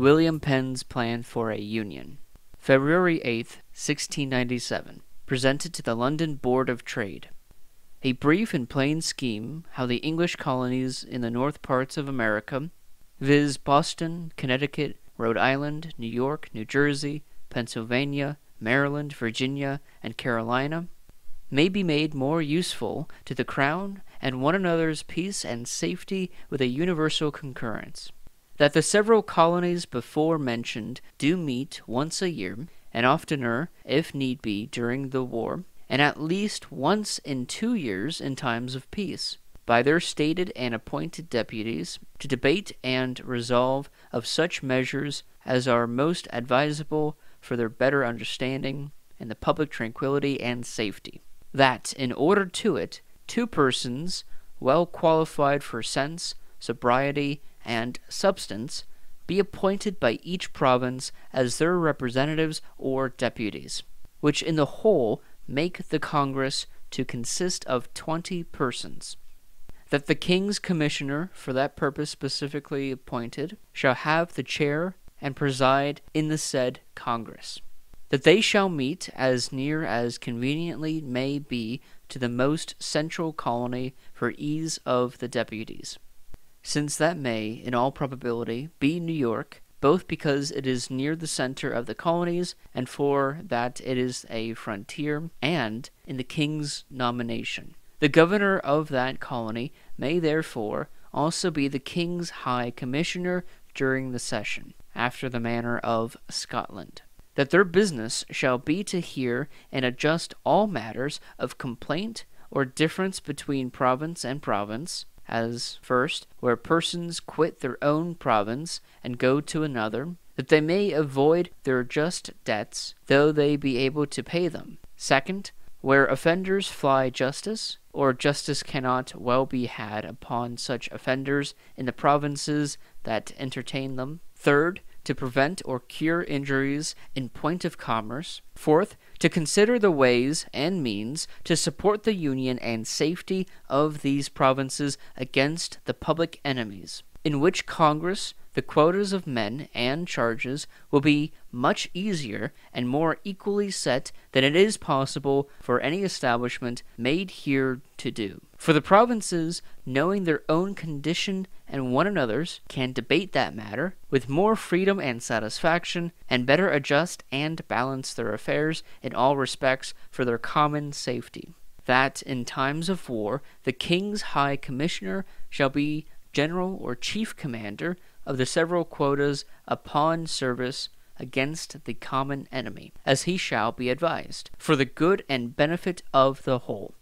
William Penn's Plan for a Union. February 8, 1697. Presented to the London Board of Trade. A brief and plain scheme how the English colonies in the north parts of America, viz. Boston, Connecticut, Rhode Island, New York, New Jersey, Pennsylvania, Maryland, Virginia, and Carolina, may be made more useful to the Crown and one another's peace and safety with a universal concurrence. That the several colonies before mentioned do meet once a year, and oftener, if need be, during the war, and at least once in 2 years in times of peace, by their stated and appointed deputies, to debate and resolve of such measures as are most advisable for their better understanding and the public tranquillity and safety. That, in order to it, 2 persons, well qualified for sense, sobriety, and substance, be appointed by each province as their representatives or deputies, which in the whole make the Congress to consist of 20 persons. That the King's Commissioner, for that purpose specifically appointed, shall have the chair and preside in the said Congress. That they shall meet as near as conveniently may be to the most central colony for ease of the deputies, since that may, in all probability, be New York, both because it is near the center of the colonies, and for that it is a frontier, and in the King's nomination. The governor of that colony may therefore also be the King's High Commissioner during the session, after the manner of Scotland. That their business shall be to hear and adjust all matters of complaint or difference between province and province, as first, where persons quit their own province and go to another, that they may avoid their just debts, though they be able to pay them. Second, where offenders fly justice, or justice cannot well be had upon such offenders in the provinces that entertain them. Third, to prevent or cure injuries in point of commerce. Fourth, to consider the ways and means to support the union and safety of these provinces against the public enemies, in which Congress the quotas of men and charges will be much easier and more equally set than it is possible for any establishment made here to do. For the provinces, knowing their own condition and one another's, can debate that matter with more freedom and satisfaction, and better adjust and balance their affairs in all respects for their common safety. That in times of war, the King's High Commissioner shall be general or chief commander of the several quotas upon service against the common enemy, as he shall be advised, for the good and benefit of the whole.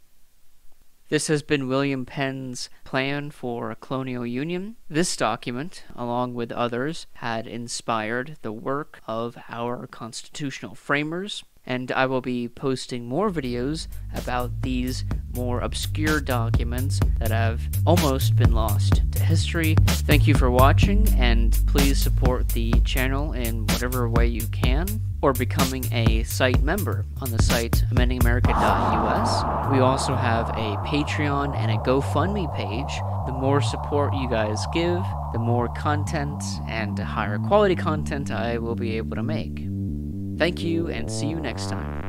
This has been William Penn's Plan for a Colonial Union. This document, along with others, had inspired the work of our constitutional framers, and I will be posting more videos about these more obscure documents that have almost been lost to history. Thank you for watching, and please support the channel in whatever way you can, or becoming a site member on the site amendingamerica.us. We also have a Patreon and a GoFundMe page. The more support you guys give, the more content and higher quality content I will be able to make. Thank you, and see you next time.